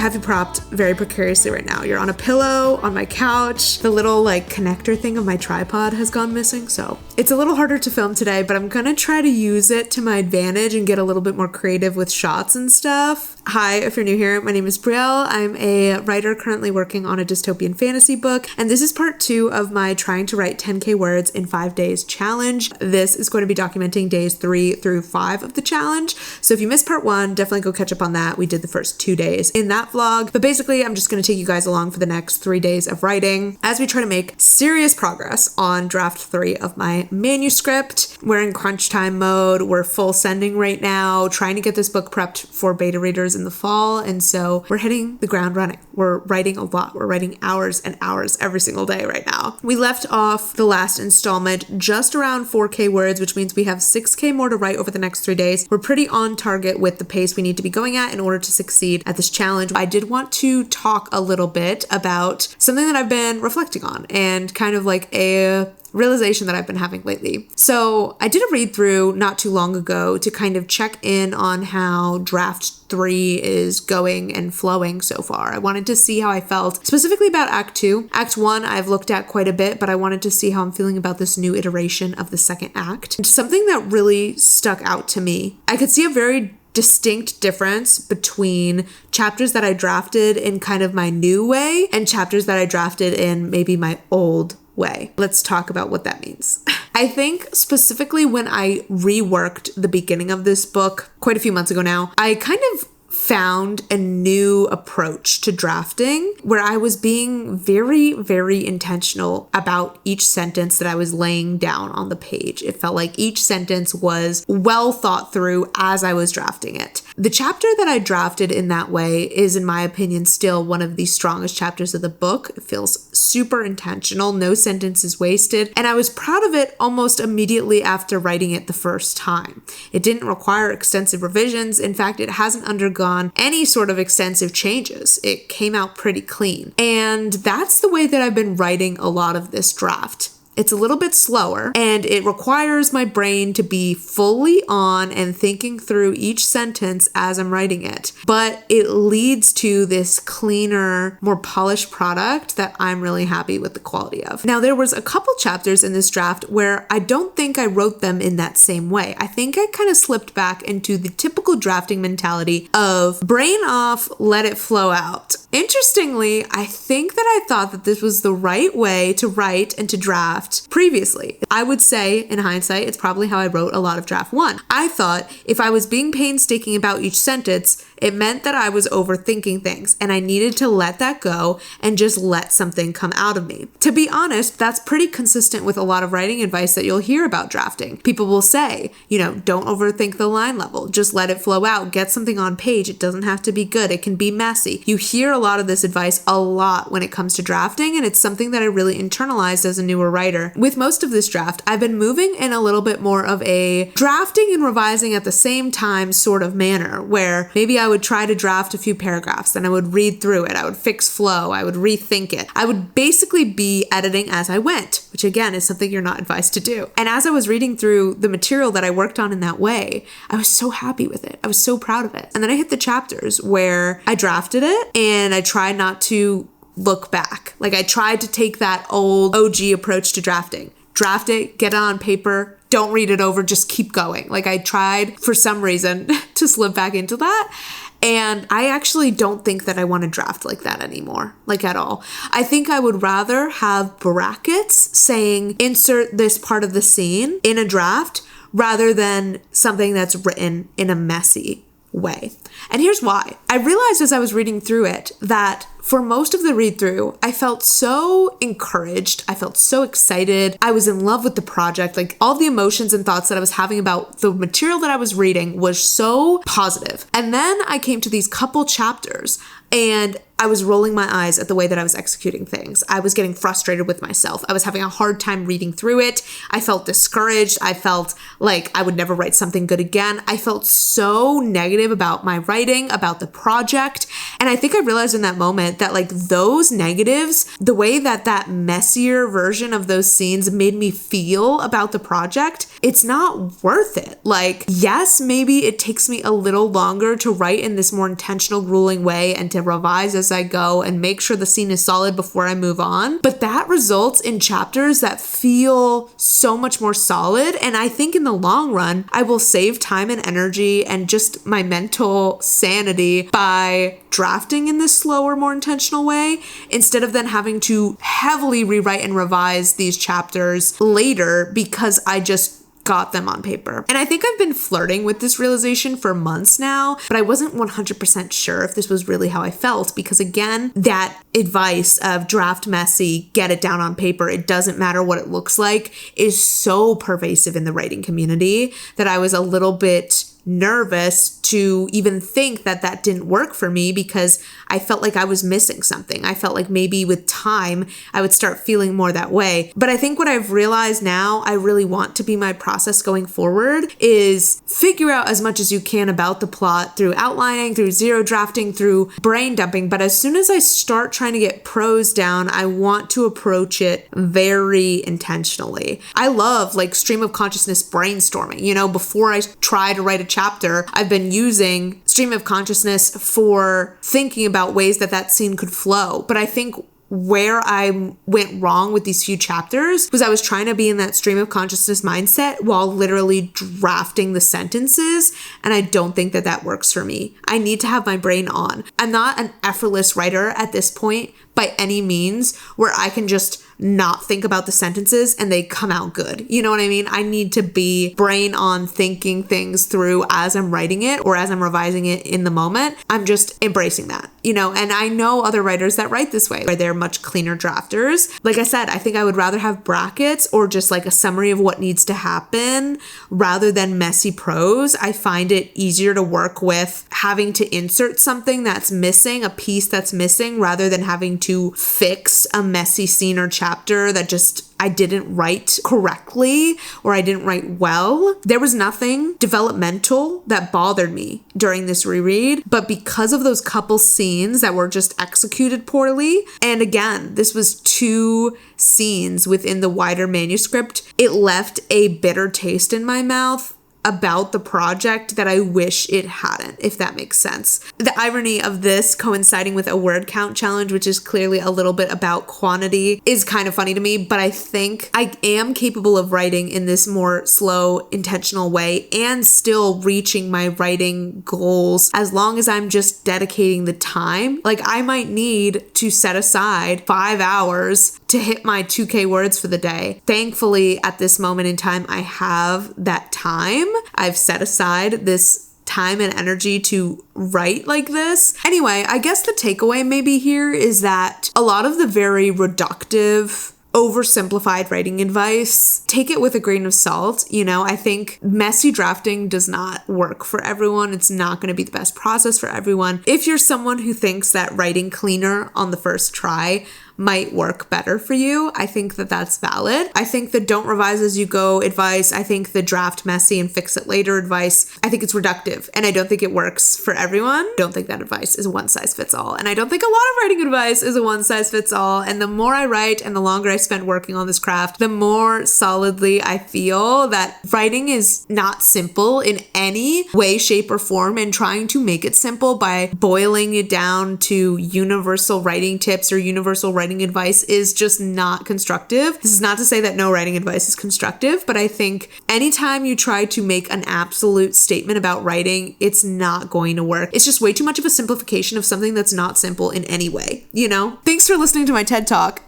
have you propped very precariously right now. You're on a pillow on my couch. The little like connector thing of my tripod has gone missing, so it's a little harder to film today, but I'm gonna try to use it to my advantage and get a little bit more creative with shots and stuff. Hi, if you're new here, my name is Brielle. I'm a writer currently working on a dystopian fantasy book, and this is part 2 of my trying to write 10K words in 5 days challenge. This is going to be documenting days 3 through 5 of the challenge. So if you missed part 1, definitely go catch up on that. We did the first 2 days in that vlog, but basically I'm just going to take you guys along for the next 3 days of writing as we try to make serious progress on draft 3 of my manuscript. We're in crunch time mode. We're full sending right now, trying to get this book prepped for beta readers in the fall, and so we're hitting the ground running. We're writing a lot. We're writing hours and hours every single day right now. We left off the last installment just around 4K words, which means we have 6K more to write over the next 3 days. We're pretty on target with the pace we need to be going at in order to succeed at this challenge. I did want to talk a little bit about something that I've been reflecting on and kind of like a realization that I've been having lately. So I did a read through not too long ago to kind of check in on how draft 3 is going and flowing so far. I wanted to see how I felt specifically about Act 2. Act 1 I've looked at quite a bit, but I wanted to see how I'm feeling about this new iteration of the second act. And something that really stuck out to me, I could see a very distinct difference between chapters that I drafted in kind of my new way and chapters that I drafted in maybe my old way. Let's talk about what that means. I think specifically when I reworked the beginning of this book quite a few months ago now, I kind of found a new approach to drafting where I was being very, very intentional about each sentence that I was laying down on the page. It felt like each sentence was well thought through as I was drafting it. The chapter that I drafted in that way is, in my opinion, still one of the strongest chapters of the book. It feels super intentional. No sentence is wasted. And I was proud of it almost immediately after writing it the first time. It didn't require extensive revisions. In fact, it hasn't undergone any sort of extensive changes. It came out pretty clean. And that's the way that I've been writing a lot of this draft. It's a little bit slower and it requires my brain to be fully on and thinking through each sentence as I'm writing it. But it leads to this cleaner, more polished product that I'm really happy with the quality of. Now, there was a couple chapters in this draft where I don't think I wrote them in that same way. I think I kind of slipped back into the typical drafting mentality of brain off, let it flow out. Interestingly, I think that I thought that this was the right way to write and to draft previously. I would say, in hindsight, it's probably how I wrote a lot of draft 1. I thought if I was being painstaking about each sentence, it meant that I was overthinking things and I needed to let that go and just let something come out of me. To be honest, that's pretty consistent with a lot of writing advice that you'll hear about drafting. People will say, don't overthink the line level. Just let it flow out. Get something on page. It doesn't have to be good. It can be messy. You hear a lot of this advice a lot when it comes to drafting, and it's something that I really internalized as a newer writer. With most of this draft, I've been moving in a little bit more of a drafting and revising at the same time sort of manner, where maybe I would try to draft a few paragraphs, then I would read through it, I would fix flow, I would rethink it. I would basically be editing as I went, which again is something you're not advised to do. And as I was reading through the material that I worked on in that way, I was so happy with it. I was so proud of it. And then I hit the chapters where I drafted it and I tried not to look back. Like I tried to take that old OG approach to drafting. Draft it, get it on paper, don't read it over, just keep going. Like I tried for some reason to slip back into that. And I actually don't think that I want to draft like that anymore, like at all. I think I would rather have brackets saying insert this part of the scene in a draft rather than something that's written in a messy way. And here's why. I realized as I was reading through it that for most of the read through, I felt so encouraged. I felt so excited. I was in love with the project. Like all the emotions and thoughts that I was having about the material that I was reading was so positive. And then I came to these couple chapters and I was rolling my eyes at the way that I was executing things. I was getting frustrated with myself. I was having a hard time reading through it. I felt discouraged. I felt like I would never write something good again. I felt so negative about my writing, about the project. And I think I realized in that moment that like those negatives, the way that that messier version of those scenes made me feel about the project, it's not worth it. Like, yes, maybe it takes me a little longer to write in this more intentional, grueling way and to revise as I go and make sure the scene is solid before I move on. But that results in chapters that feel so much more solid. And I think in the long run, I will save time and energy and just my mental sanity by drafting in this slower, more intentional way, instead of then having to heavily rewrite and revise these chapters later because I just got them on paper. And I think I've been flirting with this realization for months now, but I wasn't 100% sure if this was really how I felt because again, that advice of draft messy, get it down on paper, it doesn't matter what it looks like, is so pervasive in the writing community that I was a little bit nervous to even think that that didn't work for me because I felt like I was missing something. I felt like maybe with time I would start feeling more that way. But I think what I've realized now I really want to be my process going forward is figure out as much as you can about the plot through outlining, through zero drafting, through brain dumping. But as soon as I start trying to get prose down, I want to approach it very intentionally. I love like stream of consciousness brainstorming. You know, before I try to write a chapter, I've been using stream of consciousness for thinking about ways that that scene could flow. But I think where I went wrong with these few chapters was I was trying to be in that stream of consciousness mindset while literally drafting the sentences. And I don't think that that works for me. I need to have my brain on. I'm not an effortless writer at this point by any means where I can just not think about the sentences and they come out good. You know what I mean? I need to be brain on thinking things through as I'm writing it or as I'm revising it in the moment. I'm just embracing that, you know, and I know other writers that write this way where they're much cleaner drafters. Like I said, I think I would rather have brackets or just like a summary of what needs to happen rather than messy prose. I find it easier to work with having to insert something that's missing, a piece that's missing, rather than having to fix a messy scene or chapter that just I didn't write correctly or I didn't write well. There was nothing developmental that bothered me during this reread, but because of those couple scenes that were just executed poorly, and again, this was 2 scenes within the wider manuscript, it left a bitter taste in my mouth about the project that I wish it hadn't, if that makes sense. The irony of this coinciding with a word count challenge, which is clearly a little bit about quantity, is kind of funny to me, but I think I am capable of writing in this more slow, intentional way and still reaching my writing goals as long as I'm just dedicating the time. Like I might need to set aside 5 hours to hit my 2K words for the day. Thankfully, at this moment in time, I have that time. I've set aside this time and energy to write like this. Anyway, I guess the takeaway maybe here is that a lot of the very reductive, oversimplified writing advice, take it with a grain of salt. You know, I think messy drafting does not work for everyone. It's not going to be the best process for everyone. If you're someone who thinks that writing cleaner on the first try might work better for you, I think that that's valid. I think the don't revise as you go advice, I think the draft messy and fix it later advice, I think it's reductive and I don't think it works for everyone. I don't think that advice is a one size fits all. And I don't think a lot of writing advice is a one size fits all. And the more I write and the longer I spend working on this craft, the more solidly I feel that writing is not simple in any way, shape, or form, and trying to make it simple by boiling it down to universal writing tips or universal writing advice is just not constructive. This is not to say that no writing advice is constructive, but I think anytime you try to make an absolute statement about writing, it's not going to work. It's just way too much of a simplification of something that's not simple in any way, you know? Thanks for listening to my TED Talk.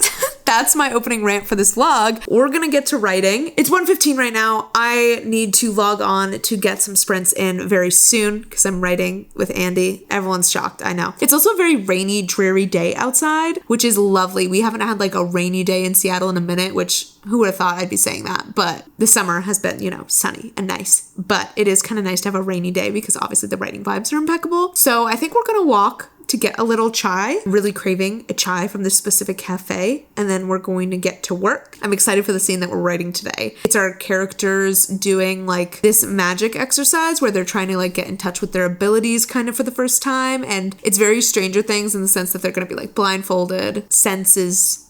That's my opening rant for this vlog. We're gonna get to writing. It's 1:15 right now. I need to log on to get some sprints in very soon because I'm writing with Andy. Everyone's shocked, I know. It's also a very rainy, dreary day outside, which is lovely. We haven't had like a rainy day in Seattle in a minute, which who would have thought I'd be saying that? But the summer has been, you know, sunny and nice. But it is kind of nice to have a rainy day because obviously the writing vibes are impeccable. So I think we're gonna walk to get a little chai. I'm really craving a chai from this specific cafe, and then we're going to get to work. I'm excited for the scene that we're writing today. It's our characters doing like this magic exercise where they're trying to like get in touch with their abilities kind of for the first time, and it's very Stranger Things in the sense that they're going to be like blindfolded, senses,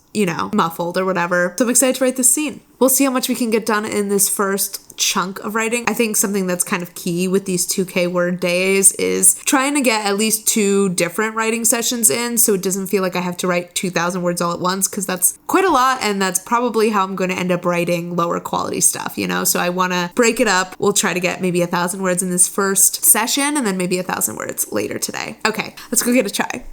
muffled or whatever. So I'm excited to write this scene. We'll see how much we can get done in this first chunk of writing. I think something that's kind of key with these 2K word days is trying to get at least 2 different writing sessions in so it doesn't feel like I have to write 2,000 words all at once, because that's quite a lot, and that's probably how I'm going to end up writing lower quality stuff, So I want to break it up. We'll try to get maybe 1,000 words in this first session and then maybe 1,000 words later today. Okay, let's go get a chai.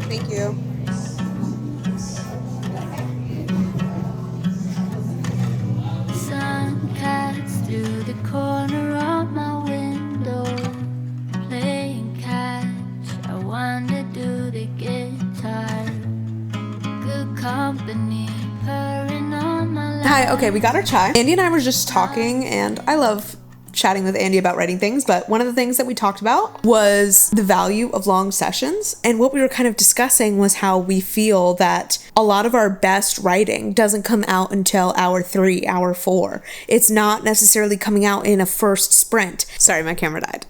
Thank you. Sun cuts through the corner of my window, playing catch. I wonder, do they get tired? Good company, purring on my lap. Hi, okay, we got our chai. Andy and I were just talking, and I love chatting with Andy about writing things, but one of the things that we talked about was the value of long sessions. And what we were kind of discussing was how we feel that a lot of our best writing doesn't come out until hour 3, hour 4. It's not necessarily coming out in a first sprint. Sorry, my camera died.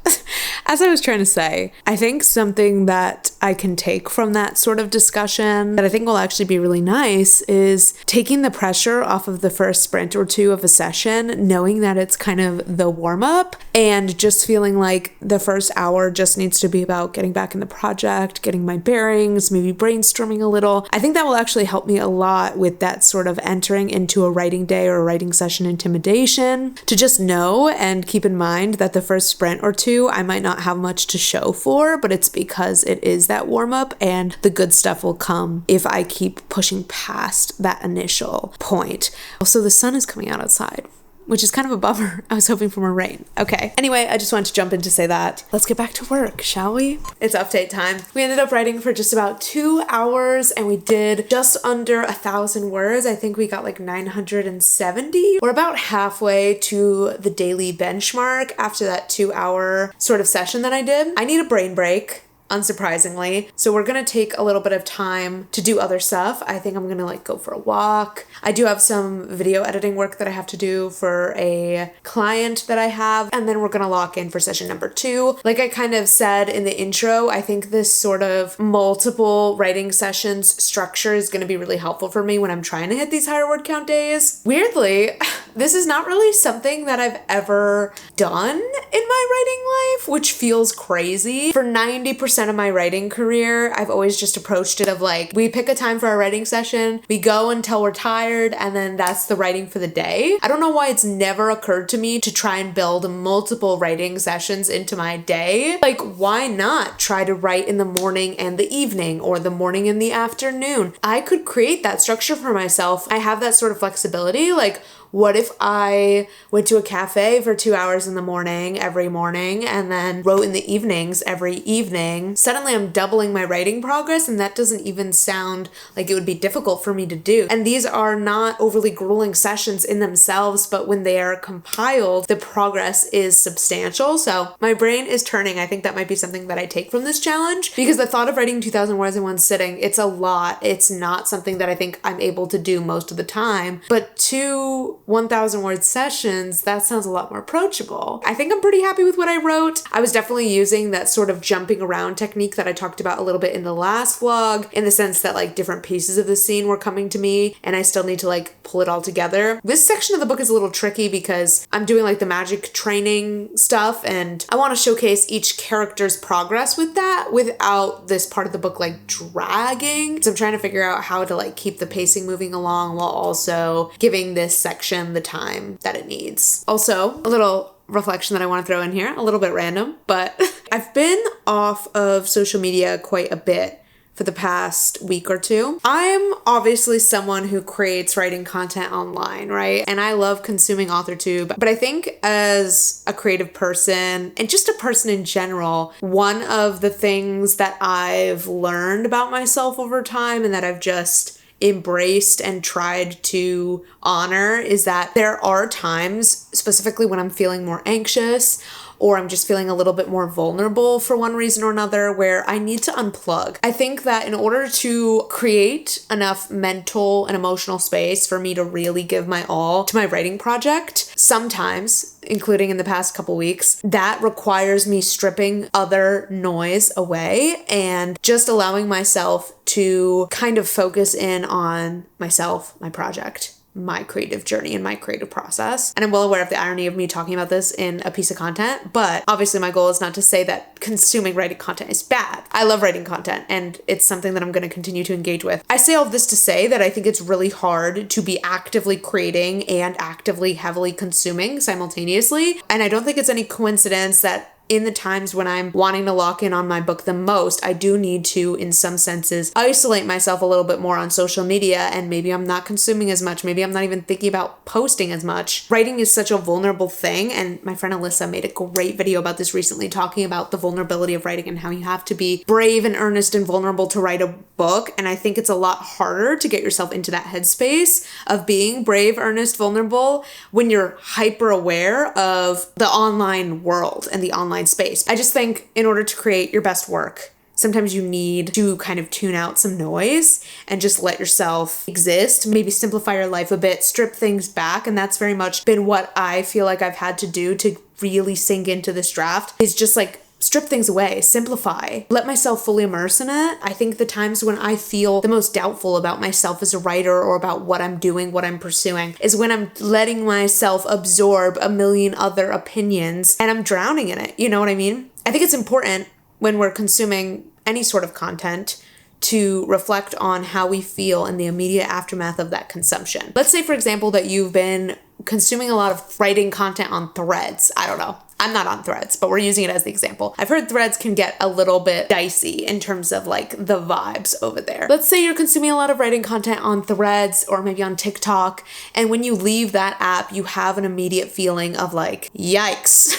As I was trying to say, I think something that I can take from that sort of discussion that I think will actually be really nice is taking the pressure off of the first sprint or 2 of a session, knowing that it's kind of the warm up, and just feeling like the first hour just needs to be about getting back in the project, getting my bearings, maybe brainstorming a little. I think that will actually help me a lot with that sort of entering into a writing day or a writing session intimidation, to just know and keep in mind that the first sprint or 2 I might not have much to show for, but it's because it is that warm up, and the good stuff will come if I keep pushing past that initial point. Also, the sun is coming out outside, which is kind of a bummer. I was hoping for more rain. Okay. Anyway, I just wanted to jump in to say that. Let's get back to work, shall we? It's update time. We ended up writing for just about 2 hours, and we did just under 1,000 words. I think we got like 970. We're about halfway to the daily benchmark after that 2-hour sort of session that I did. I need a brain break, unsurprisingly. So we're gonna take a little bit of time to do other stuff. I think I'm gonna like go for a walk. I do have some video editing work that I have to do for a client that I have, and then we're gonna lock in for session number 2. Like I kind of said in the intro, I think this sort of multiple writing sessions structure is gonna be really helpful for me when I'm trying to hit these higher word count days. Weirdly, this is not really something that I've ever done in my writing life, which feels crazy. For 90% of my writing career, I've always just approached it of like, we pick a time for our writing session, we go until we're tired, and then that's the writing for the day. I don't know why it's never occurred to me to try and build multiple writing sessions into my day. Like, why not try to write in the morning and the evening, or the morning and the afternoon? I could create that structure for myself. I have that sort of flexibility. Like, what if I went to a cafe for 2 hours in the morning every morning and then wrote in the evenings every evening? Suddenly I'm doubling my writing progress, and that doesn't even sound like it would be difficult for me to do. And these are not overly grueling sessions in themselves, but when they are compiled, the progress is substantial. So my brain is turning. I think that might be something that I take from this challenge, because the thought of writing 2,000 words in one sitting, it's a lot. It's not something that I think I'm able to do most of the time, but 2 1,000 word sessions, that sounds a lot more approachable. I think I'm pretty happy with what I wrote. I was definitely using that sort of jumping around technique that I talked about a little bit in the last vlog, in the sense that like different pieces of the scene were coming to me and I still need to like pull it all together. This section of the book is a little tricky because I'm doing like the magic training stuff, and I want to showcase each character's progress with that without this part of the book like dragging. So I'm trying to figure out how to like keep the pacing moving along while also giving this section the time that it needs. Also, a little reflection that I want to throw in here, a little bit random, but I've been off of social media quite a bit for the past week or two. I'm obviously someone who creates writing content online, right? And I love consuming authortube, but I think as a creative person and just a person in general, one of the things that I've learned about myself over time and that I've just embraced and tried to honor is that there are times, specifically when I'm feeling more anxious or I'm just feeling a little bit more vulnerable for one reason or another, where I need to unplug. I think that in order to create enough mental and emotional space for me to really give my all to my writing project, sometimes, including in the past couple weeks, that requires me stripping other noise away and just allowing myself to kind of focus in on myself, my project, my creative journey and my creative process. And I'm well aware of the irony of me talking about this in a piece of content, but obviously my goal is not to say that consuming writing content is bad. I love writing content and it's something that I'm going to continue to engage with. I say all of this to say that I think it's really hard to be actively creating and actively heavily consuming simultaneously. And I don't think it's any coincidence that in the times when I'm wanting to lock in on my book the most, I do need to, in some senses, isolate myself a little bit more on social media, and maybe I'm not consuming as much. Maybe I'm not even thinking about posting as much. Writing is such a vulnerable thing, and my friend Alyssa made a great video about this recently, talking about the vulnerability of writing and how you have to be brave and earnest and vulnerable to write a book. And I think it's a lot harder to get yourself into that headspace of being brave, earnest, vulnerable when you're hyper aware of the online world and the online space. I just think in order to create your best work, sometimes you need to kind of tune out some noise and just let yourself exist, maybe simplify your life a bit, strip things back. And that's very much been what I feel like I've had to do to really sink into this draft, is just like strip things away, simplify, let myself fully immerse in it. I think the times when I feel the most doubtful about myself as a writer or about what I'm doing, what I'm pursuing, is when I'm letting myself absorb a million other opinions and I'm drowning in it. You know what I mean? I think it's important when we're consuming any sort of content to reflect on how we feel in the immediate aftermath of that consumption. Let's say, for example, that you've been consuming a lot of writing content on Threads. I don't know. I'm not on Threads, but we're using it as the example. I've heard Threads can get a little bit dicey in terms of like the vibes over there. Let's say you're consuming a lot of writing content on Threads or maybe on TikTok, and when you leave that app, you have an immediate feeling of like, yikes.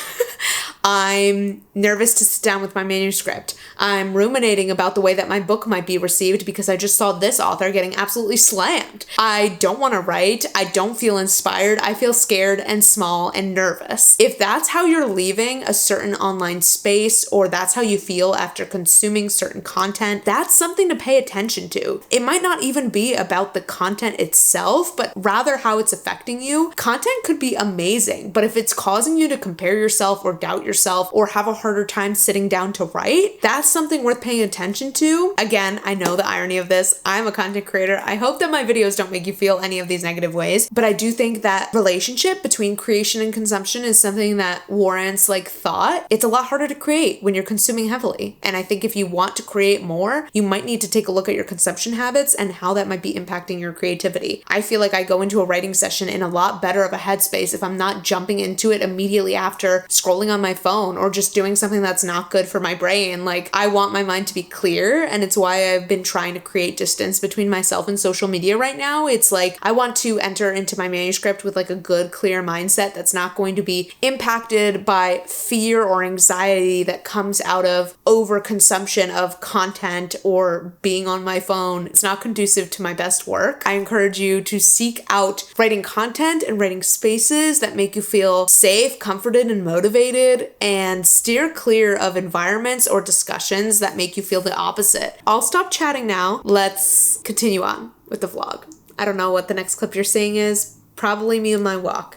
I'm nervous to sit down with my manuscript. I'm ruminating about the way that my book might be received because I just saw this author getting absolutely slammed. I don't want to write. I don't feel inspired. I feel scared and small and nervous. If that's how you're leaving a certain online space, or that's how you feel after consuming certain content, that's something to pay attention to. It might not even be about the content itself, but rather how it's affecting you. Content could be amazing, but if it's causing you to compare yourself or doubt yourself or have a harder time sitting down to write, that's something worth paying attention to. Again, I know the irony of this. I'm a content creator. I hope that my videos don't make you feel any of these negative ways, but I do think that relationship between creation and consumption is something that warrants like thought. It's a lot harder to create when you're consuming heavily. And I think if you want to create more, you might need to take a look at your consumption habits and how that might be impacting your creativity. I feel like I go into a writing session in a lot better of a headspace if I'm not jumping into it immediately after scrolling on my phone or just doing something that's not good for my brain. Like, I want my mind to be clear, and it's why I've been trying to create distance between myself and social media right now. It's like I want to enter into my manuscript with like a good, clear mindset that's not going to be impacted by fear or anxiety that comes out of overconsumption of content or being on my phone. It's not conducive to my best work. I encourage you to seek out writing content and writing spaces that make you feel safe, comforted, and motivated, and steer clear of environments or discussions that make you feel the opposite. I'll stop chatting now. Let's continue on with the vlog. I don't know what the next clip you're seeing is. Probably me on my walk.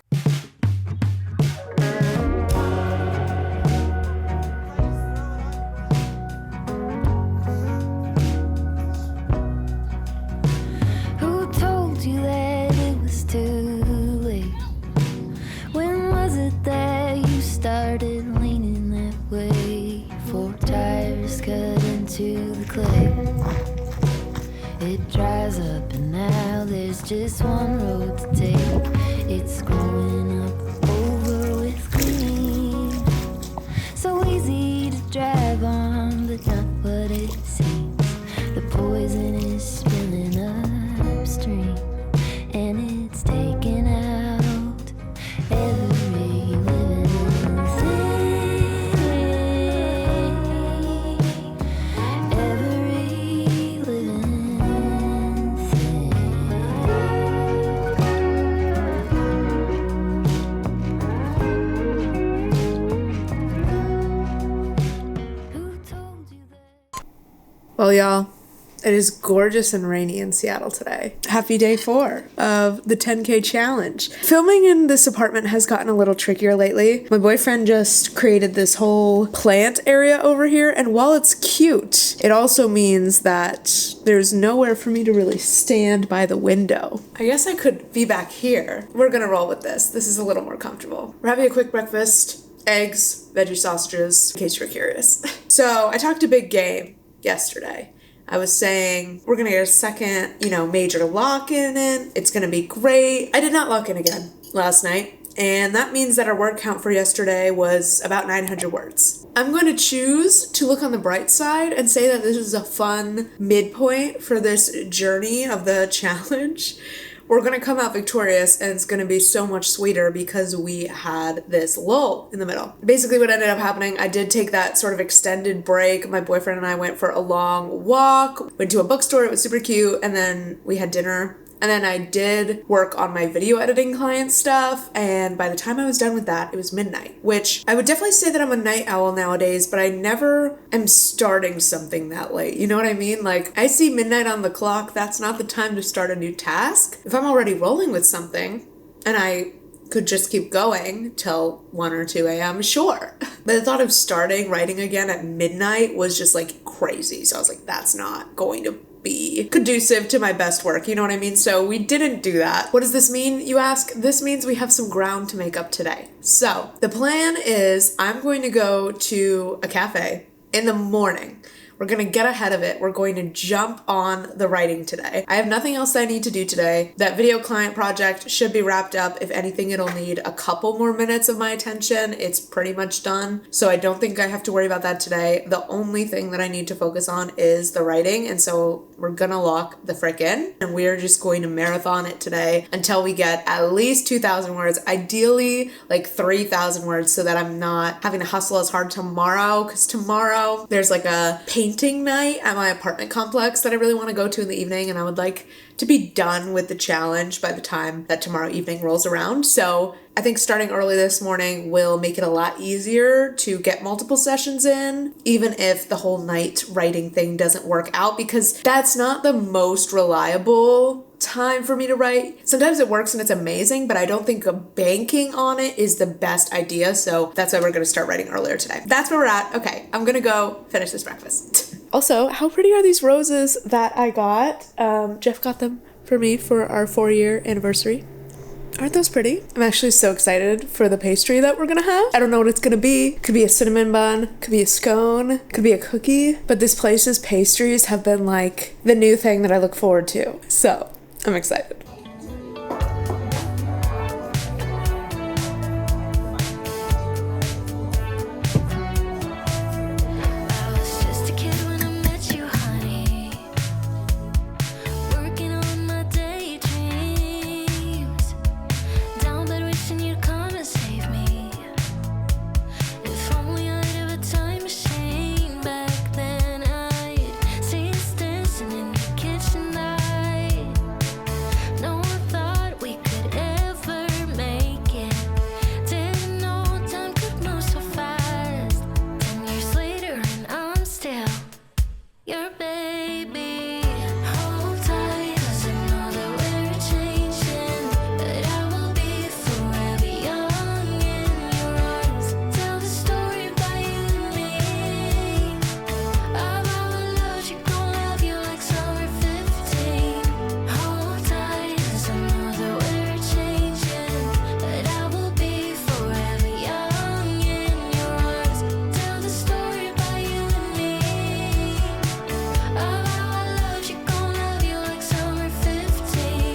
Who told you that it was too late? When was it that you started leaning that way? 4 tires cut into the clay. It dries up and now there's just one road to take. It's growing up over with green. So easy to drive on, but not what it seems. The Well, y'all, it is gorgeous and rainy in Seattle today. Happy day 4 of the 10K challenge. Filming in this apartment has gotten a little trickier lately. My boyfriend just created this whole plant area over here, and while it's cute, it also means that there's nowhere for me to really stand by the window. I guess I could be back here. We're gonna roll with this. This is a little more comfortable. We're having a quick breakfast. Eggs, veggie sausages, in case you're curious. So I talked a big game yesterday. I was saying we're gonna get a second, major lock-in in. It's gonna be great. I did not lock in again last night, and that means that our word count for yesterday was about 900 words. I'm going to choose to look on the bright side and say that this is a fun midpoint for this journey of the challenge. We're going to come out victorious, and it's going to be so much sweeter because we had this lull in the middle. Basically what ended up happening, I did take that sort of extended break. My boyfriend and I went for a long walk, went to a bookstore, it was super cute, and then we had dinner. And then I did work on my video editing client stuff, and by the time I was done with that, it was midnight, which I would definitely say that I'm a night owl nowadays, but I never am starting something that late. You know what I mean? Like, I see midnight on the clock, that's not the time to start a new task. If I'm already rolling with something, and I could just keep going till 1 or 2 a.m., sure. But the thought of starting writing again at midnight was just like crazy. So I was like, that's not going to be conducive to my best work, you know what I mean? So we didn't do that. What does this mean, you ask? This means we have some ground to make up today. So the plan is I'm going to go to a cafe in the morning. We're going to get ahead of it. We're going to jump on the writing today. I have nothing else I need to do today. That video client project should be wrapped up. If anything, it'll need a couple more minutes of my attention. It's pretty much done. So I don't think I have to worry about that today. The only thing that I need to focus on is the writing. And so we're going to lock the frick in, and we're just going to marathon it today until we get at least 2,000 words, ideally like 3,000 words, so that I'm not having to hustle as hard tomorrow, because tomorrow there's like a painting night at my apartment complex that I really want to go to in the evening, and I would like to be done with the challenge by the time that tomorrow evening rolls around. So I think starting early this morning will make it a lot easier to get multiple sessions in, even if the whole night writing thing doesn't work out, because that's not the most reliable time for me to write. Sometimes it works and it's amazing, but I don't think banking on it is the best idea. So that's why we're going to start writing earlier today. That's where we're at. Okay, I'm going to go finish this breakfast. Also, how pretty are these roses that I got? Jeff got them for me for our 4-year anniversary. Aren't those pretty? I'm actually so excited for the pastry that we're gonna have. I don't know what it's gonna be. Could be a cinnamon bun, could be a scone, could be a cookie. But this place's pastries have been like the new thing that I look forward to. So I'm excited.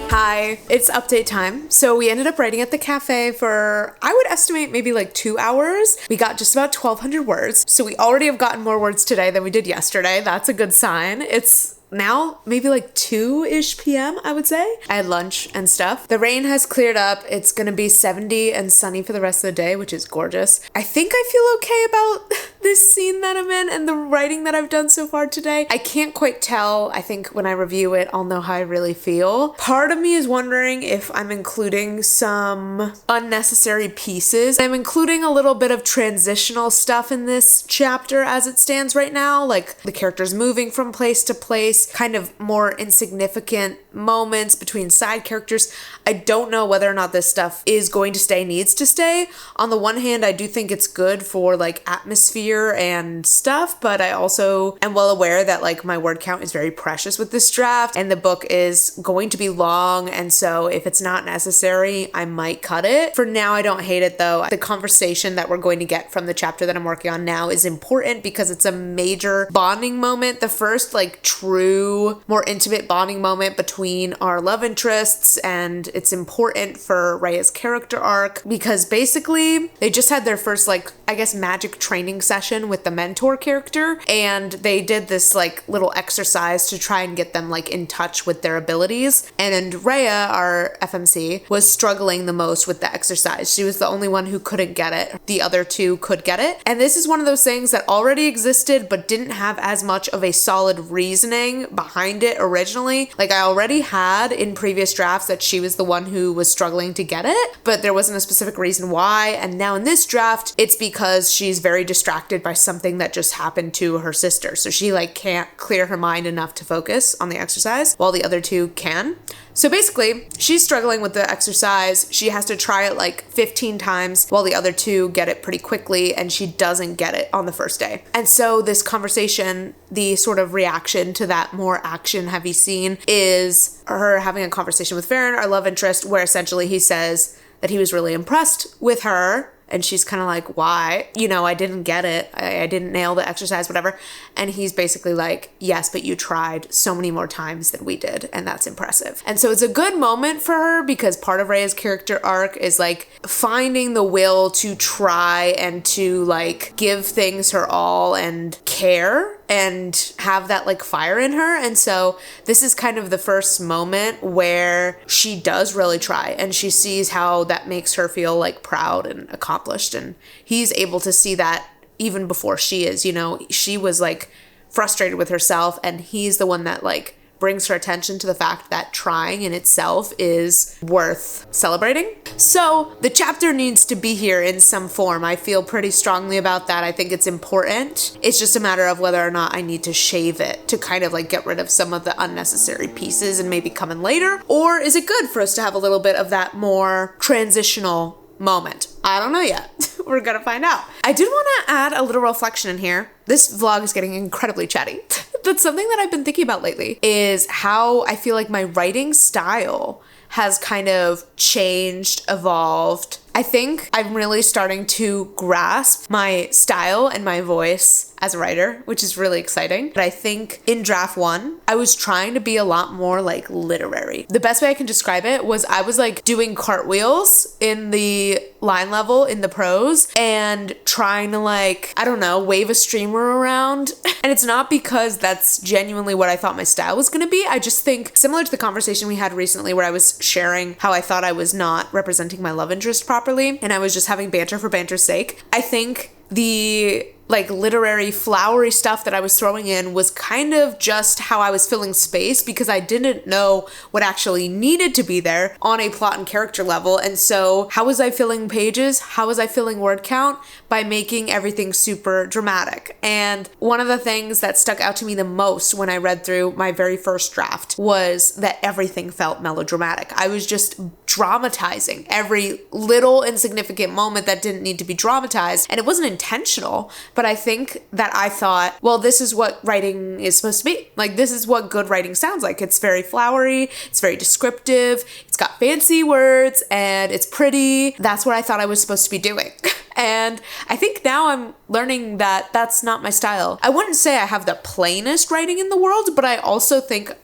Hi, it's update time. So we ended up writing at the cafe for, I would estimate, maybe like 2 hours. We got just about 1,200 words. So we already have gotten more words today than we did yesterday. That's a good sign. It's now maybe like 2-ish p.m. I would say. I had lunch and stuff. The rain has cleared up. It's gonna be 70 and sunny for the rest of the day, which is gorgeous. I think I feel okay about this scene that I'm in and the writing that I've done so far today. I can't quite tell. I think when I review it, I'll know how I really feel. Part of me is wondering if I'm including some unnecessary pieces. I'm including a little bit of transitional stuff in this chapter as it stands right now, like the characters moving from place to place, kind of more insignificant moments between side characters. I don't know whether or not this stuff is going to stay, needs to stay. On the one hand, I do think it's good for like atmosphere and stuff, but I also am well aware that like my word count is very precious with this draft and the book is going to be long, and so if it's not necessary, I might cut it. For now, I don't hate it though. The conversation that we're going to get from the chapter that I'm working on now is important because it's a major bonding moment. The first like true, more intimate bonding moment between our love interests, and it's important for Rhea's character arc because basically they just had their first like, I guess, magic training session with the mentor character, and they did this like little exercise to try and get them like in touch with their abilities. And Rhea, our FMC, was struggling the most with the exercise. She was the only one who couldn't get it. The other two could get it. And this is one of those things that already existed but didn't have as much of a solid reasoning behind it originally. Like I already had in previous drafts that she was the one who was struggling to get it, but there wasn't a specific reason why. And now in this draft, it's because she's very distracted by something that just happened to her sister. So she like can't clear her mind enough to focus on the exercise while the other two can. So basically, she's struggling with the exercise. She has to try it like 15 times while the other two get it pretty quickly, and she doesn't get it on the first day. And so this conversation, the sort of reaction to that more action-heavy scene is her having a conversation with Farron, our love interest, where essentially he says that he was really impressed with her. And she's kind of like, why? You know, I didn't get it. I didn't nail the exercise, whatever. And he's basically like, yes, but you tried so many more times than we did. And that's impressive. And so it's a good moment for her because part of Rhea's character arc is like finding the will to try and to like give things her all and care and have that like fire in her. And so this is kind of the first moment where she does really try and she sees how that makes her feel like proud and accomplished. And he's able to see that even before she is, you know, she was like frustrated with herself, and he's the one that like brings her attention to the fact that trying in itself is worth celebrating. So the chapter needs to be here in some form. I feel pretty strongly about that. I think it's important. It's just a matter of whether or not I need to shave it to kind of like get rid of some of the unnecessary pieces and maybe come in later. Or is it good for us to have a little bit of that more transitional moment? I don't know yet. We're gonna find out. I did want to add a little reflection in here. This vlog is getting incredibly chatty. That's something that I've been thinking about lately, is how I feel like my writing style has kind of changed, evolved. I think I'm really starting to grasp my style and my voice as a writer, which is really exciting. But I think in draft 1, I was trying to be a lot more like literary. The best way I can describe it was I was like doing cartwheels in the line level in the prose and trying to like, I don't know, wave a streamer around. And it's not because that's genuinely what I thought my style was gonna be. I just think similar to the conversation we had recently where I was sharing how I thought I was not representing my love interest properly and I was just having banter for banter's sake. I think the like literary flowery stuff that I was throwing in was kind of just how I was filling space because I didn't know what actually needed to be there on a plot and character level. And so how was I filling pages? How was I filling word count? By making everything super dramatic. And one of the things that stuck out to me the most when I read through my very first draft was that everything felt melodramatic. I was just dramatizing every little insignificant moment that didn't need to be dramatized. And it wasn't intentional, but I think that I thought, well, this is what writing is supposed to be. Like, this is what good writing sounds like. It's very flowery, it's very descriptive, it's got fancy words, and it's pretty. That's what I thought I was supposed to be doing. And I think now I'm learning that that's not my style. I wouldn't say I have the plainest writing in the world, but I also think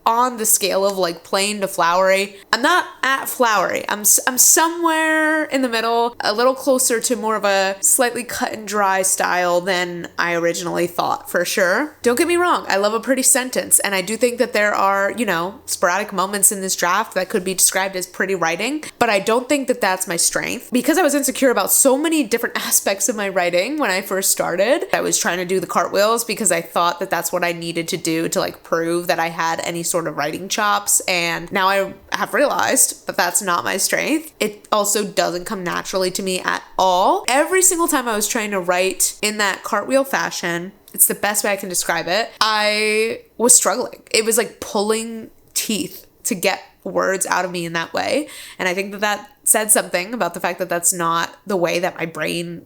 on the scale of like plain to flowery. I'm not at flowery. I'm somewhere in the middle, a little closer to more of a slightly cut and dry style than I originally thought, for sure. Don't get me wrong, I love a pretty sentence, and I do think that there are, you know, sporadic moments in this draft that could be described as pretty writing, but I don't think that that's my strength. Because I was insecure about so many different aspects of my writing when I first started, I was trying to do the cartwheels because I thought that that's what I needed to do to like prove that I had any sort of writing chops, and now I have realized that that's not my strength. It also doesn't come naturally to me at all. Every single time I was trying to write in that cartwheel fashion, it's the best way I can describe it, I was struggling. It was like pulling teeth to get words out of me in that way. And I think that that said something about the fact that that's not the way that my brain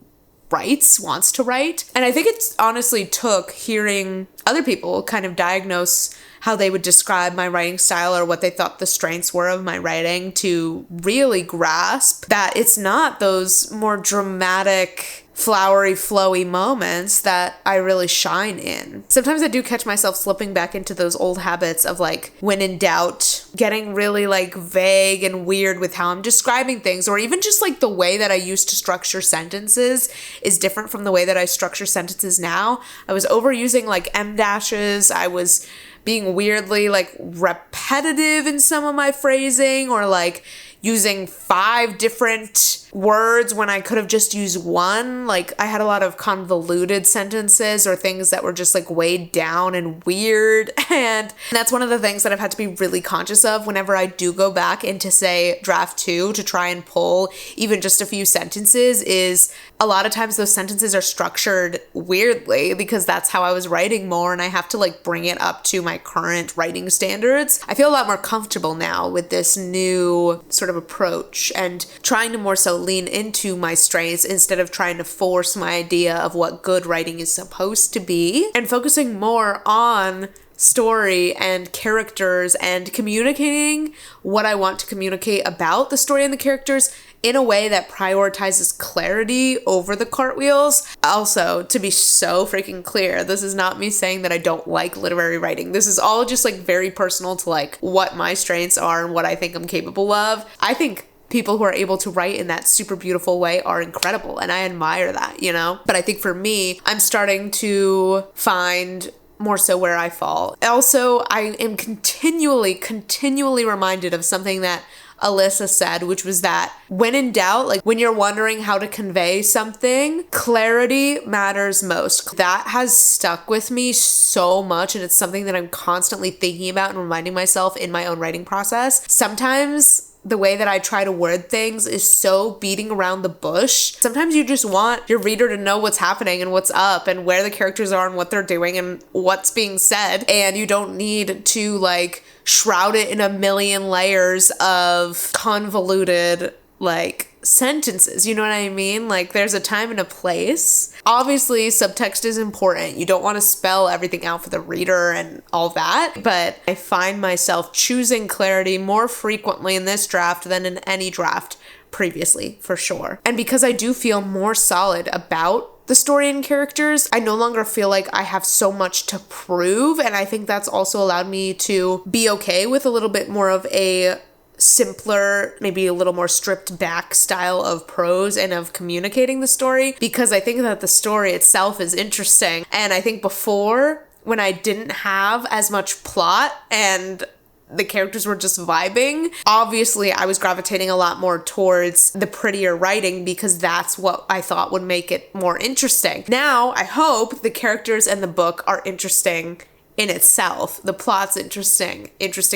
wants to write. And I think it's honestly took hearing other people kind of diagnose how they would describe my writing style or what they thought the strengths were of my writing to really grasp that it's not those more dramatic, flowery, flowy moments that I really shine in. Sometimes I do catch myself slipping back into those old habits of like, when in doubt, getting really like vague and weird with how I'm describing things, or even just like the way that I used to structure sentences is different from the way that I structure sentences now. I was overusing like em dashes. I was being weirdly like repetitive in some of my phrasing, or like using 5 different words when I could have just used one. Like I had a lot of convoluted sentences or things that were just like weighed down and weird. And that's one of the things that I've had to be really conscious of whenever I do go back into, say, draft 2 to try and pull even just a few sentences, is a lot of times those sentences are structured weirdly because that's how I was writing more, and I have to like bring it up to my current writing standards. I feel a lot more comfortable now with this new sort of approach and trying to more so lean into my strengths instead of trying to force my idea of what good writing is supposed to be, and focusing more on story and characters and communicating what I want to communicate about the story and the characters in a way that prioritizes clarity over the cartwheels. Also, to be so freaking clear, this is not me saying that I don't like literary writing. This is all just like very personal to like what my strengths are and what I think I'm capable of. I think people who are able to write in that super beautiful way are incredible, and I admire that, you know? But I think for me, I'm starting to find more so where I fall. Also, I am continually reminded of something that Alyssa said, which was that when in doubt, like when you're wondering how to convey something, clarity matters most. That has stuck with me so much, and it's something that I'm constantly thinking about and reminding myself in my own writing process. Sometimes the way that I try to word things is so beating around the bush. Sometimes you just want your reader to know what's happening and what's up and where the characters are and what they're doing and what's being said. And you don't need to like shroud it in a million layers of convoluted like sentences, you know what I mean? Like there's a time and a place. Obviously, subtext is important. You don't want to spell everything out for the reader and all that, but I find myself choosing clarity more frequently in this draft than in any draft previously, for sure. And because I do feel more solid about the story and characters, I no longer feel like I have so much to prove, and I think that's also allowed me to be okay with a little bit more of a simpler, maybe a little more stripped back style of prose and of communicating the story, because I think that the story itself is interesting. And I think before, when I didn't have as much plot and the characters were just vibing, obviously I was gravitating a lot more towards the prettier writing because that's what I thought would make it more interesting. Now, I hope the characters and the book are interesting in itself. The plot's interesting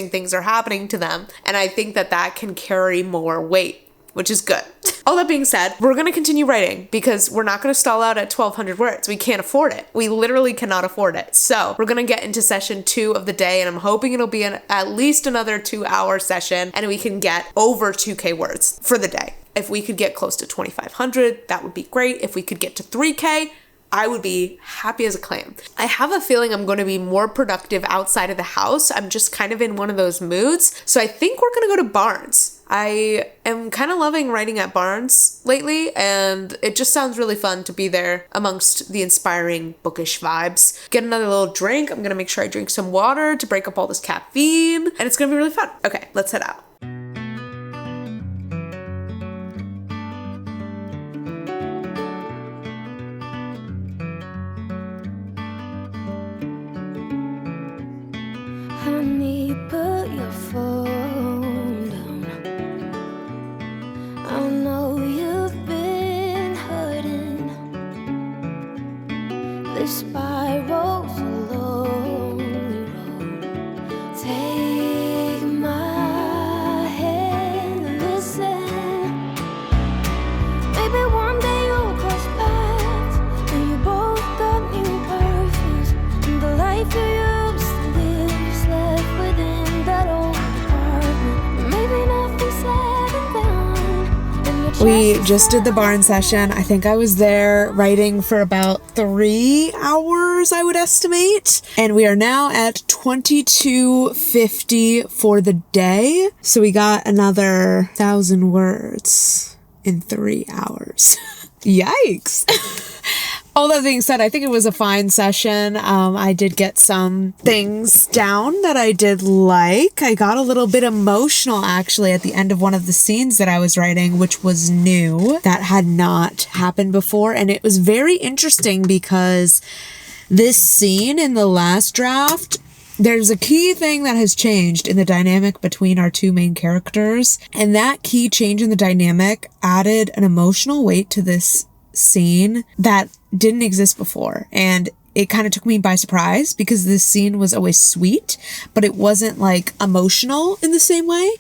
things are happening to them, and I think that that can carry more weight, which is good. All that being said, we're going to continue writing because we're not going to stall out at 1,200 words. We can't afford it. We literally cannot afford it. So we're going to get into session 2 of the day, and I'm hoping it'll be at least another 2-hour session, and we can get over 2K words for the day. If we could get close to 2,500, that would be great. If we could get to 3K, I would be happy as a clam. I have a feeling I'm going to be more productive outside of the house. I'm just kind of in one of those moods. So I think we're going to go to Barnes. I am kind of loving writing at Barnes lately, and it just sounds really fun to be there amongst the inspiring bookish vibes. Get another little drink. I'm going to make sure I drink some water to break up all this caffeine, and it's going to be really fun. Okay, let's head out. Honey, put your phone down. I know you've been hurting. This spiral's a lonely road. Take my hand and listen. Maybe one day you'll cross paths, and you both got new perfumes, and the life you used to live is left within that old apartment. Maybe nothing's said and done, and your We chest is just did the barn session. I think I was there writing for about 3 hours, I would estimate. And we are now at 2250 for the day. So we got another 1,000 words in 3 hours. Yikes. All that being said, I think it was a fine session. I did get some things down that I did like. I got a little bit emotional actually at the end of one of the scenes that I was writing, which was new. That had not happened before. And it was very interesting because this scene in the last draft, there's a key thing that has changed in the dynamic between our two main characters. And that key change in the dynamic added an emotional weight to this scene that didn't exist before. And it kind of took me by surprise because this scene was always sweet, but it wasn't like emotional in the same way.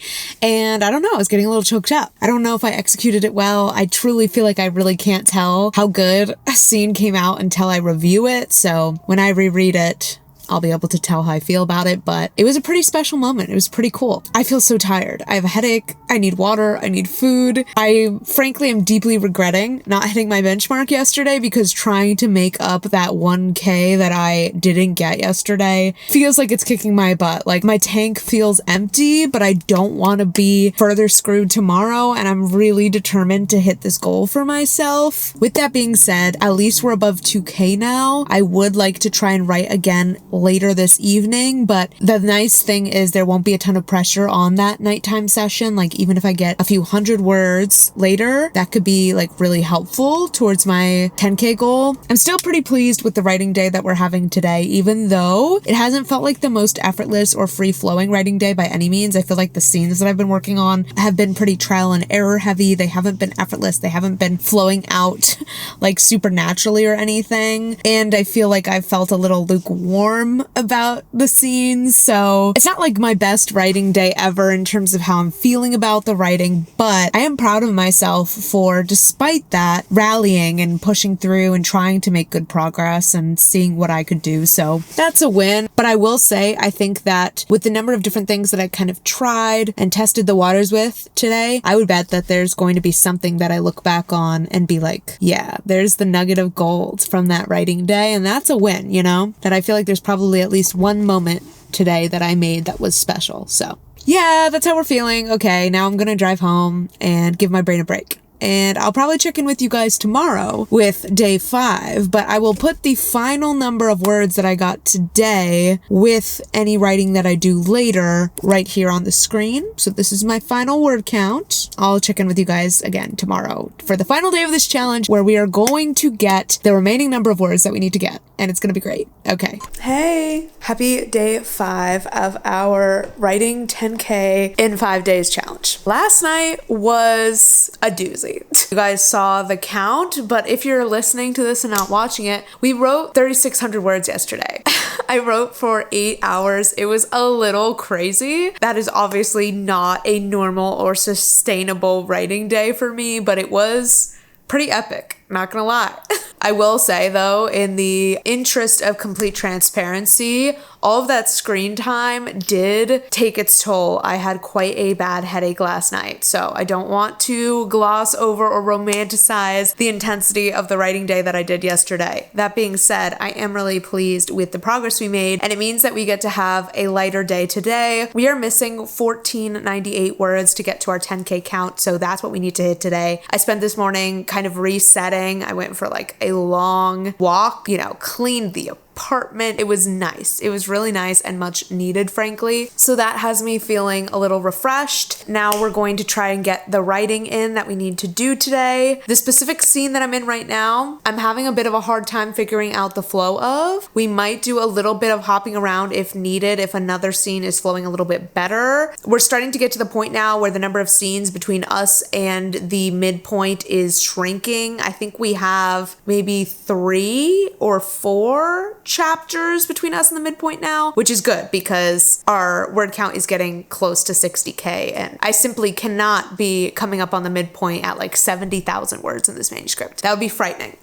And I don't know, I was getting a little choked up. I don't know if I executed it well. I truly feel like I really can't tell how good a scene came out until I review it. So when I reread it, I'll be able to tell how I feel about it, but it was a pretty special moment. It was pretty cool. I feel so tired. I have a headache. I need water. I need food. I frankly am deeply regretting not hitting my benchmark yesterday because trying to make up that 1K that I didn't get yesterday feels like it's kicking my butt. Like my tank feels empty, but I don't want to be further screwed tomorrow, and I'm really determined to hit this goal for myself. With that being said, at least we're above 2K now. I would like to try and write again later this evening, but the nice thing is there won't be a ton of pressure on that nighttime session. Like even if I get a few hundred words later, that could be like really helpful towards my 10K goal. I'm still pretty pleased with the writing day that we're having today, even though it hasn't felt like the most effortless or free-flowing writing day by any means. I feel like the scenes that I've been working on have been pretty trial and error heavy. They haven't been effortless. They haven't been flowing out like supernaturally or anything. And I feel like I've felt a little lukewarm about the scenes, so it's not like my best writing day ever in terms of how I'm feeling about the writing, but I am proud of myself for, despite that, rallying and pushing through and trying to make good progress and seeing what I could do. So that's a win. But I will say, I think that with the number of different things that I kind of tried and tested the waters with today, I would bet that there's going to be something that I look back on and be like, yeah, there's the nugget of gold from that writing day, and that's a win, you know? That I feel like there's probably at least one moment today that I made that was special. So yeah, that's how we're feeling. Okay, now I'm gonna drive home and give my brain a break. And I'll probably check in with you guys tomorrow with day 5, but I will put the final number of words that I got today with any writing that I do later right here on the screen. So this is my final word count. I'll check in with you guys again tomorrow for the final day of this challenge where we are going to get the remaining number of words that we need to get. And it's going to be great. Okay. Hey, happy day 5 of our writing 10K in 5 days challenge. Last night was a doozy. You guys saw the count, but if you're listening to this and not watching it, we wrote 3,600 words yesterday. I wrote for 8 hours. It was a little crazy. That is obviously not a normal or sustainable writing day for me, but it was pretty epic, not gonna lie. I will say though, in the interest of complete transparency, all of that screen time did take its toll. I had quite a bad headache last night, so I don't want to gloss over or romanticize the intensity of the writing day that I did yesterday. That being said, I am really pleased with the progress we made, and it means that we get to have a lighter day today. We are missing 1498 words to get to our 10K count, so that's what we need to hit today. I spent this morning kind of resetting. I went for like a long walk, cleaned the apartment. It was nice. It was really nice and much needed, frankly. So that has me feeling a little refreshed. Now we're going to try and get the writing in that we need to do today. The specific scene that I'm in right now, I'm having a bit of a hard time figuring out the flow of. We might do a little bit of hopping around if needed, if another scene is flowing a little bit better. We're starting to get to the point now where the number of scenes between us and the midpoint is shrinking. I think we have maybe 3 or 4 chapters between us and the midpoint now, which is good because our word count is getting close to 60K, and I simply cannot be coming up on the midpoint at like 70,000 words in this manuscript. That would be frightening.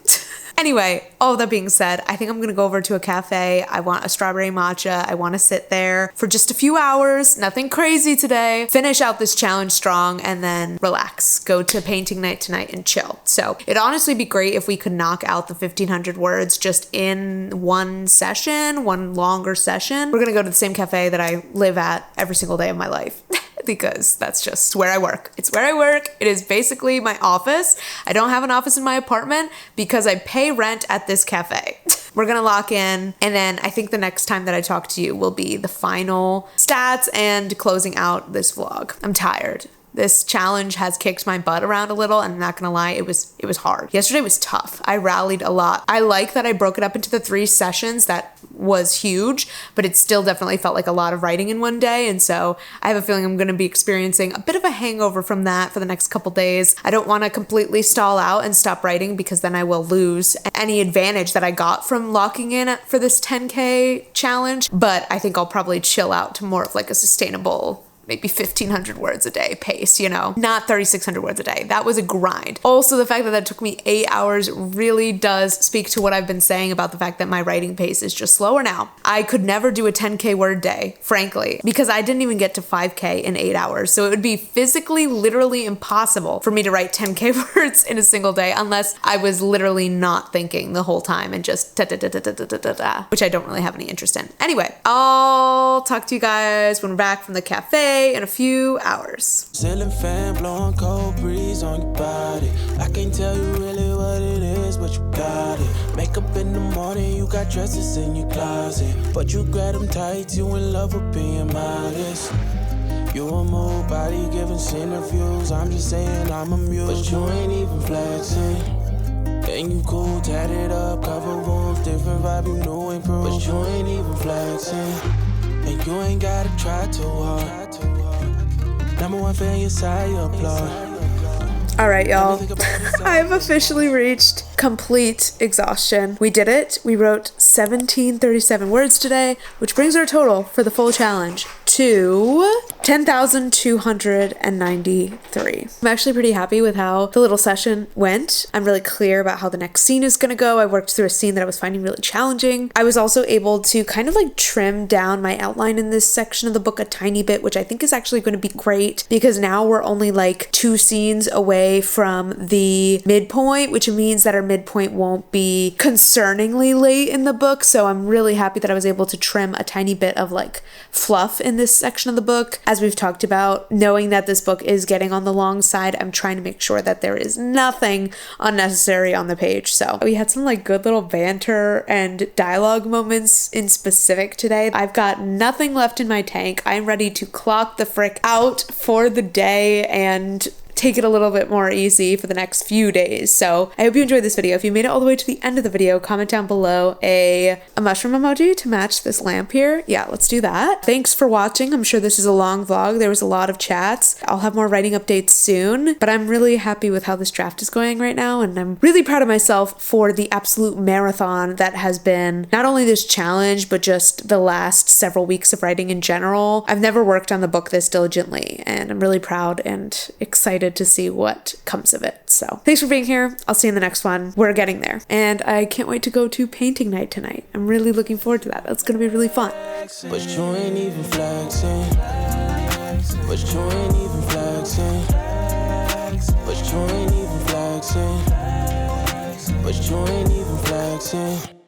Anyway, all that being said, I think I'm gonna go over to a cafe. I want a strawberry matcha. I want to sit there for just a few hours, nothing crazy today, finish out this challenge strong, and then relax, go to painting night tonight and chill. So it'd honestly be great if we could knock out the 1,500 words just in one session, one longer session. We're gonna go to the same cafe that I live at every single day of my life. Because that's just where I work. It's where I work. It is basically my office. I don't have an office in my apartment because I pay rent at this cafe. We're gonna lock in, and then I think the next time that I talk to you will be the final stats and closing out this vlog. I'm tired. This challenge has kicked my butt around a little, and I'm not gonna lie, it was hard. Yesterday was tough. I rallied a lot. I like that I broke it up into the 3 sessions. That was huge, but it still definitely felt like a lot of writing in one day, and so I have a feeling I'm gonna be experiencing a bit of a hangover from that for the next couple days. I don't wanna completely stall out and stop writing because then I will lose any advantage that I got from locking in for this 10K challenge, but I think I'll probably chill out to more of like a sustainable maybe 1,500 words a day pace, not 3,600 words a day. That was a grind. Also, the fact that that took me 8 hours really does speak to what I've been saying about the fact that my writing pace is just slower now. I could never do a 10K word day, frankly, because I didn't even get to 5K in 8 hours. So it would be physically, literally impossible for me to write 10K words in a single day unless I was literally not thinking the whole time and just which I don't really have any interest in. Anyway, I'll talk to you guys when we're back from the cafe in a few hours. Ceiling fan blowing cold breeze on your body. I can't tell you really what it is, but you got it. Makeup in the morning, you got dresses in your closet, but you grab them tight, you in love with being modest. You a move body giving interviews. I'm just saying I'm amused, but you ain't even flexing. And you cool, tatted up, cover wounds, different vibe, you know improved, but you ain't even flexing. And you ain't gotta try too hard. Number 1 fan, your side, your applaud. All right, y'all. I've officially reached complete exhaustion. We did it. We wrote 1,737 words today, which brings our total for the full challenge to 10,293. I'm actually pretty happy with how the little session went. I'm really clear about how the next scene is gonna go. I worked through a scene that I was finding really challenging. I was also able to kind of like trim down my outline in this section of the book a tiny bit, which I think is actually going to be great because now we're only like 2 scenes away from the midpoint, which means that our midpoint won't be concerningly late in the book. So I'm really happy that I was able to trim a tiny bit of like fluff in this section of the book. As we've talked about, knowing that this book is getting on the long side, I'm trying to make sure that there is nothing unnecessary on the page. So we had some like good little banter and dialogue moments in specific today. I've got nothing left in my tank. I'm ready to clock the frick out for the day and take it a little bit more easy for the next few days. So I hope you enjoyed this video. If you made it all the way to the end of the video, comment down below a mushroom emoji to match this lamp here. Yeah, let's do that. Thanks for watching. I'm sure this is a long vlog. There was a lot of chats. I'll have more writing updates soon, but I'm really happy with how this draft is going right now, and I'm really proud of myself for the absolute marathon that has been not only this challenge, but just the last several weeks of writing in general. I've never worked on the book this diligently, and I'm really proud and excited excited to see what comes of it. So thanks for being here. I'll see you in the next one. We're getting there. And I can't wait to go to painting night tonight. I'm really looking forward to that. That's going to be really fun. But you ain't even flexing. But you ain't even flexing. But you ain't even flexing. But you ain't even flexing.